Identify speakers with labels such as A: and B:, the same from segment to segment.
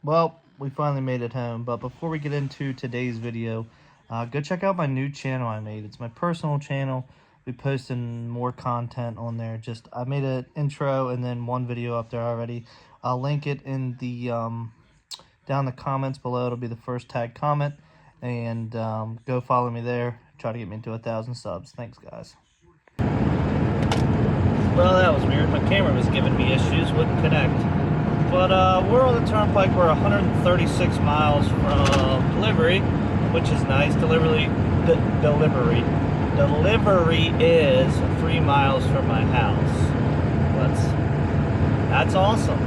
A: Well, we finally made it home, but before we get into today's video, go check out my new channel I made. It's my personal channel. We posting more content on there. I made an intro and then one video up there already. I'll link it in the down in the comments below. It'll be the first tag comment, and go follow me there. Try to get me to 1,000 subs. Thanks, guys. Well, that was weird. My camera was giving me issues, wouldn't connect. But we're on the turnpike. We're 136 miles from delivery, which is nice. Delivery is 3 miles from my house. That's awesome.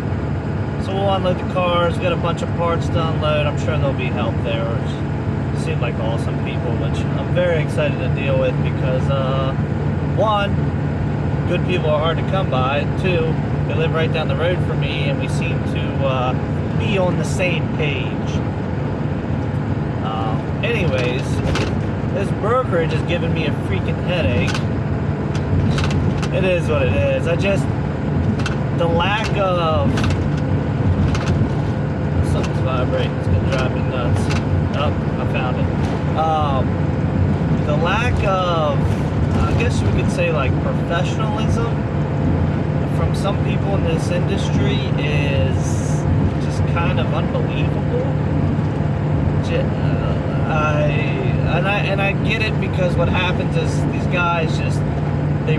A: So we'll unload the cars. We got a bunch of parts to unload. I'm sure there'll be help there. Which seem like awesome people, which I'm very excited to deal with because one, good people are hard to come by. Two, they live right down the road from me, and we seem to be on the same page. Anyways, this brokerage is giving me a freaking headache. It is what it is. The lack of... Something's vibrating. It's gonna drive me nuts. Oh, I found it. The lack of, I guess we could say, like, professionalism from some people in this industry is just kind of unbelievable. I get it, because what happens is these guys they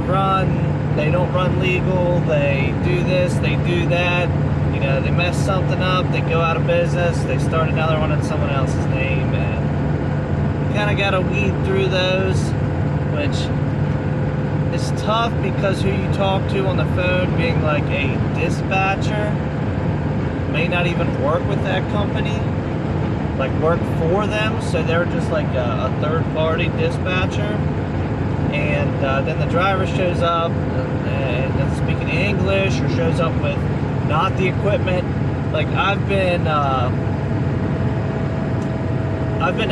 A: don't run legal, they do this, they do that, you know, they mess something up, they go out of business, they start another one in someone else's name, and you kind of got to weed through those, which is tough because who you talk to on the phone, being like a dispatcher, may not even work with that company, like work for them, so they're just like a third-party dispatcher. And then the driver shows up and doesn't speak any English, or shows up with not the equipment. Like I've been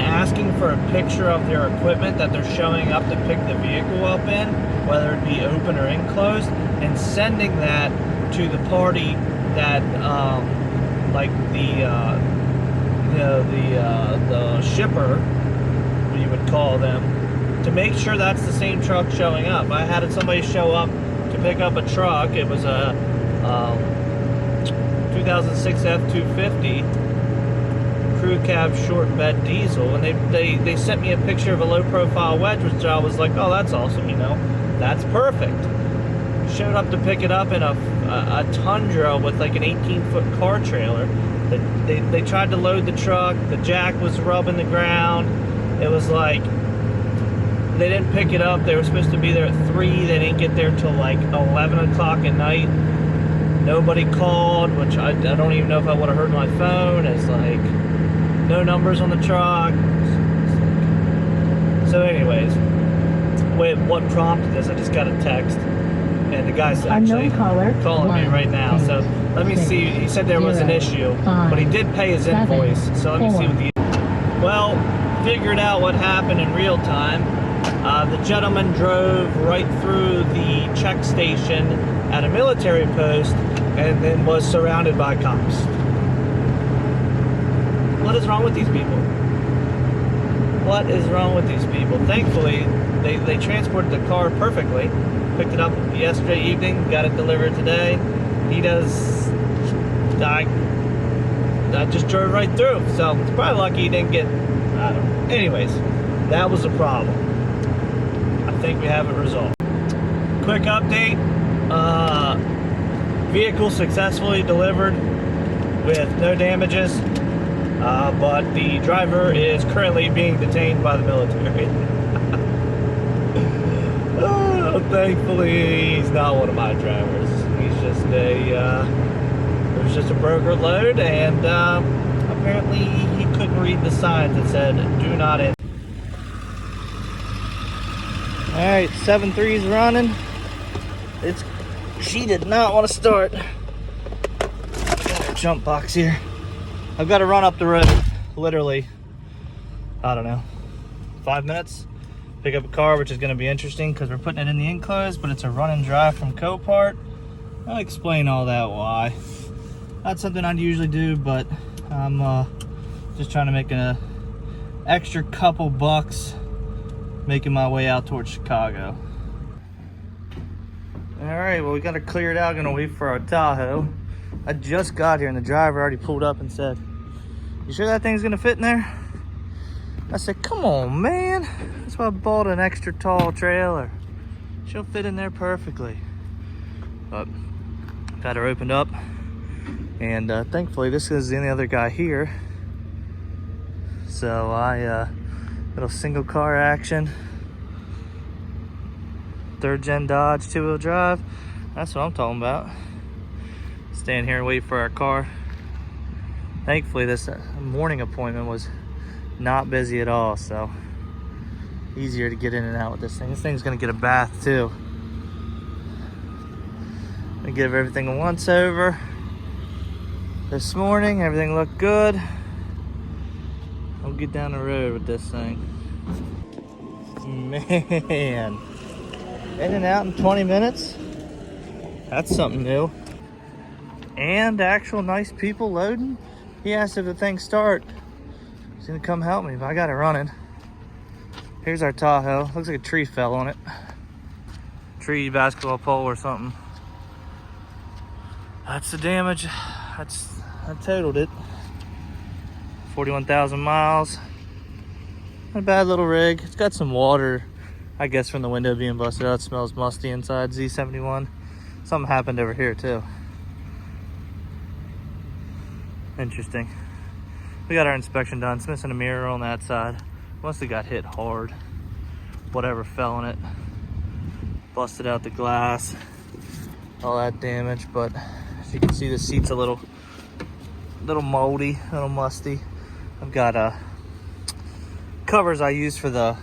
A: asking for a picture of their equipment that they're showing up to pick the vehicle up in, whether it be open or enclosed, and sending that to the party that like the shipper, you would call them, to make sure that's the same truck showing up. I had somebody show up to pick up a truck. It was a 2006 F-250 crew cab short bed diesel, and they sent me a picture of a low profile wedge, which I was like, oh, that's awesome, you know, that's perfect. Showed up to pick it up in a Tundra with like an 18-foot car trailer. They tried to load the truck, the jack was rubbing the ground. It was like, they didn't pick it up. They were supposed to be there at 3. They didn't get there till like 11 o'clock at night. Nobody called, which I don't even know if I would have heard my phone. It's like, no numbers on the truck. So anyways, what prompted this, I just got a text. And the guy's actually calling me right now. So let me see. He said there was an issue, but he did pay his invoice. So let me see what the... Well, figured out what happened in real time. The gentleman drove right through the check station at a military post and then was surrounded by cops. What is wrong with these people? What is wrong with these people? Thankfully, they transported the car perfectly. Picked it up yesterday evening, got it delivered today. I just drove right through, so it's probably lucky he didn't get, I don't know. Anyways, that was a problem. I think we have it resolved. Quick update, vehicle successfully delivered with no damages, but the driver is currently being detained by the military. Thankfully, he's not one of my drivers. He's just it was just a broker load, and apparently he couldn't read the signs that said, do not enter. Alright, 7.3's running. She did not want to start. I got her jump box here. I've got to run up the road, literally, I don't know, 5 minutes. Pick up a car, which is going to be interesting because we're putting it in the enclosed, but it's a run and drive from Copart. I'll explain all that why. Not something I'd usually do, but I'm just trying to make an extra couple bucks making my way out towards Chicago. All right, well, we got it cleared out. Gonna wait for our Tahoe. I just got here and the driver already pulled up and said, "You sure that thing's gonna fit in there?" I said, "Come on, man. That's why I bought an extra tall trailer. She'll fit in there perfectly." But got her opened up, and thankfully this is the only other guy here. So I little single car action, 3rd gen Dodge 2-wheel drive. That's what I'm talking about. Stand here and wait for our car. Thankfully this morning appointment was not busy at all, so easier to get in and out with this thing. This thing's gonna get a bath too. I give everything a once over. This morning, everything looked good. I'll get down the road with this thing. Man, in and out in 20 minutes. That's something new. And actual nice people loading. He asked if the thing start. He's gonna come help me, but I got it running. Here's our Tahoe. Looks like a tree fell on it. Tree, basketball pole or something. That's the damage. I totaled it. 41,000 miles. Not a bad little rig. It's got some water, I guess, from the window being busted out. It smells musty inside. Z71. Something happened over here too. Interesting. We got our inspection done. It's missing a mirror on that side. Must have got hit hard. Whatever fell in it. Busted out the glass. All that damage, but as you can see, the seat's a little moldy, a little musty. I've got covers I use for the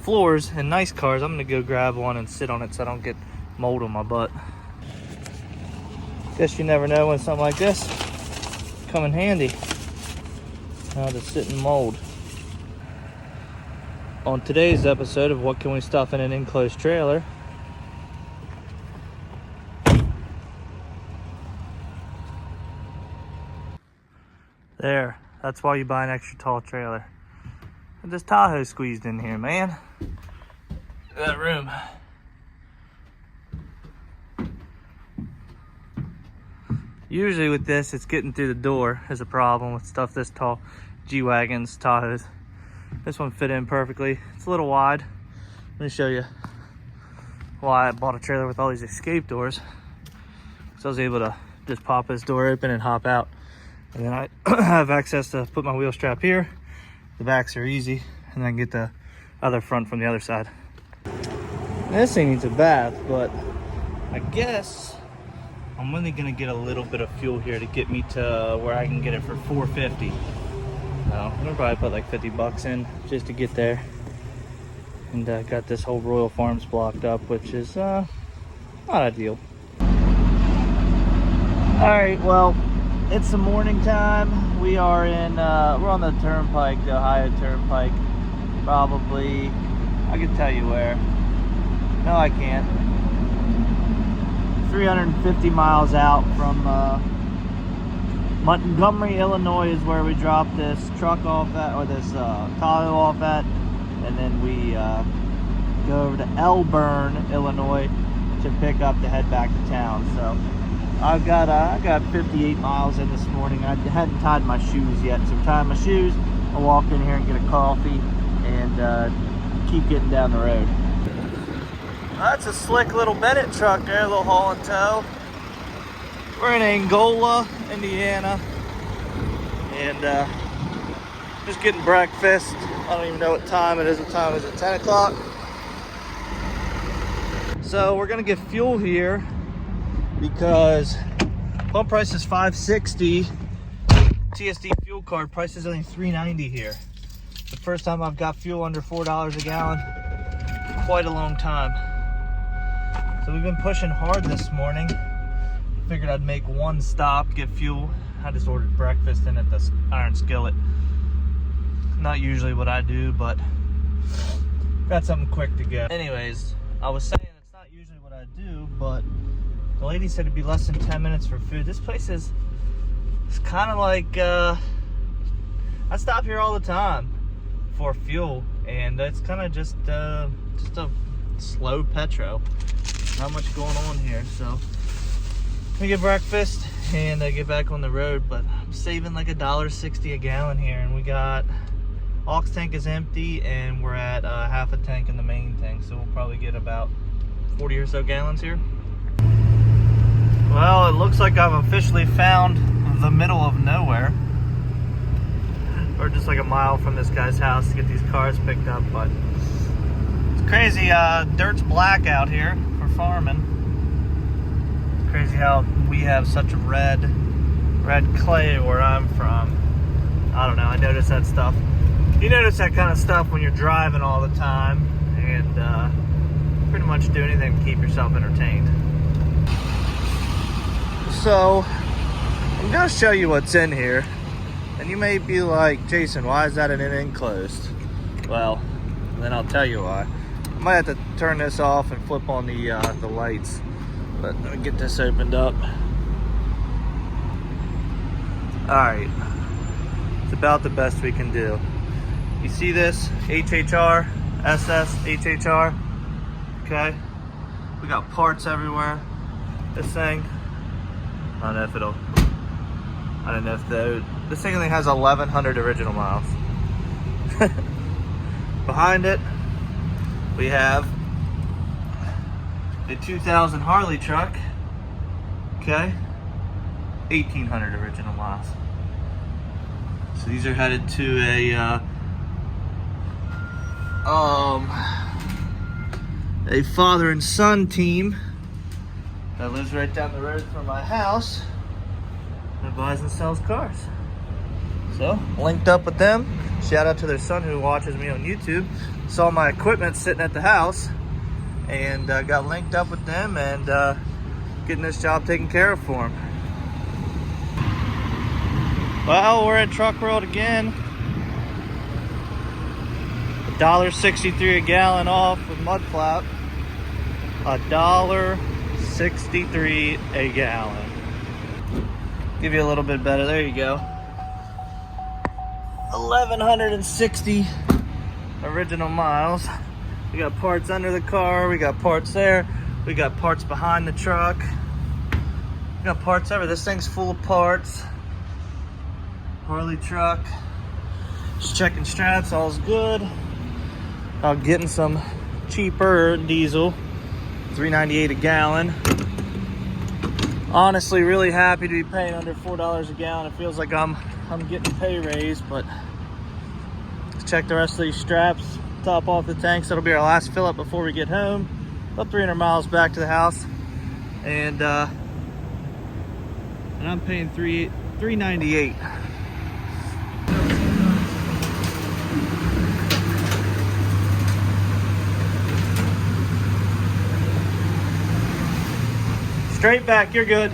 A: floors in nice cars. I'm gonna go grab one and sit on it so I don't get mold on my butt. Guess you never know when something like this come in handy. How to sit in mold. On today's episode of What Can We Stuff in an Enclosed Trailer, there, that's why you buy an extra tall trailer. And this Tahoe squeezed in here, man. Look at that room. Usually with this, it's getting through the door is a problem with stuff this tall. G-Wagons, Tahoes. This one fit in perfectly. It's a little wide. Let me show you why I bought a trailer with all these escape doors. So I was able to just pop this door open and hop out. And then I have access to put my wheel strap here. The backs are easy. And then I can get the other front from the other side. This thing needs a bath, but I guess I'm only gonna get a little bit of fuel here to get me to where I can get it for $4.50. I'm gonna probably put like 50 bucks in just to get there. And got this whole Royal Farms blocked up, which is not ideal. All right, well, it's the morning time. We are in, we're on the turnpike, the Ohio Turnpike. Probably, I can tell you where. No, I can't. 350 miles out from Montgomery, Illinois is where we dropped this truck off at, or this Tahoe off at, and then we go over to Elburn, Illinois to pick up to head back to town. So I got 58 miles in this morning. I hadn't tied my shoes yet, so I'm tying my shoes. I'll walk in here and get a coffee and keep getting down the road. That's a slick little Bennett truck there, a little haul and tow. We're in Angola, Indiana, and just getting breakfast. I don't even know what time it is. What time is it? 10 o'clock? So we're gonna get fuel here because pump price is $5.60. TSD fuel card price is only $3.90 here. The first time I've got fuel under $4 a gallon in quite a long time. So we've been pushing hard this morning. Figured I'd make one stop, get fuel. I just ordered breakfast in at the Iron Skillet. Not usually what I do, but got something quick to get. Anyways, I was saying it's not usually what I do, but the lady said it'd be less than 10 minutes for food. This place is it's kind of like I stop here all the time for fuel, and it's kind of just a slow petro. Not much going on here, so we get breakfast and get back on the road. But I'm saving like $1.60 a gallon here, and we got aux tank is empty, and we're at half a tank in the main tank, so we'll probably get about 40 or so gallons here. Well, it looks like I've officially found the middle of nowhere. We're just like a mile from this guy's house to get these cars picked up, but it's crazy. Dirt's black out here for farming. It's crazy how we have such a red clay where I'm from. I don't know, I notice that stuff. You notice that kind of stuff when you're driving all the time, and pretty much do anything to keep yourself entertained. So I'm gonna show you what's in here, and you may be like, Jason, why is that an enclosed? Well, then I'll tell you why. I might have to turn this off and flip on the lights, but let me get this opened up. All right, it's about the best we can do. You see this HHR, SS HHR, okay? We got parts everywhere. This thing, I don't know if this thing only has 1,100 original miles. Behind it, we have a 2000 Harley truck, okay? 1,800 original miles. So these are headed to a father and son team that lives right down the road from my house that buys and sells cars. So, linked up with them. Shout out to their son who watches me on YouTube. Saw my equipment sitting at the house and got linked up with them and getting this job taken care of for him. Well, we're at Truck World again. $1.63 a gallon off with mud flap. $1.63 a gallon. Give you a little bit better. There you go. 1,160 original miles. We got parts under the car. We got parts there. We got parts behind the truck. We got parts everywhere. This thing's full of parts. Harley truck. Just checking straps. All's good. Getting some cheaper diesel. $3.98 a gallon. Honestly, really happy to be paying under $4 a gallon. It feels like I'm getting a pay raise, but let's check the rest of these straps. Top off the tanks. That'll be our last fill up before we get home. About 300 miles back to the house, and I'm paying $3.98. Straight back, you're good.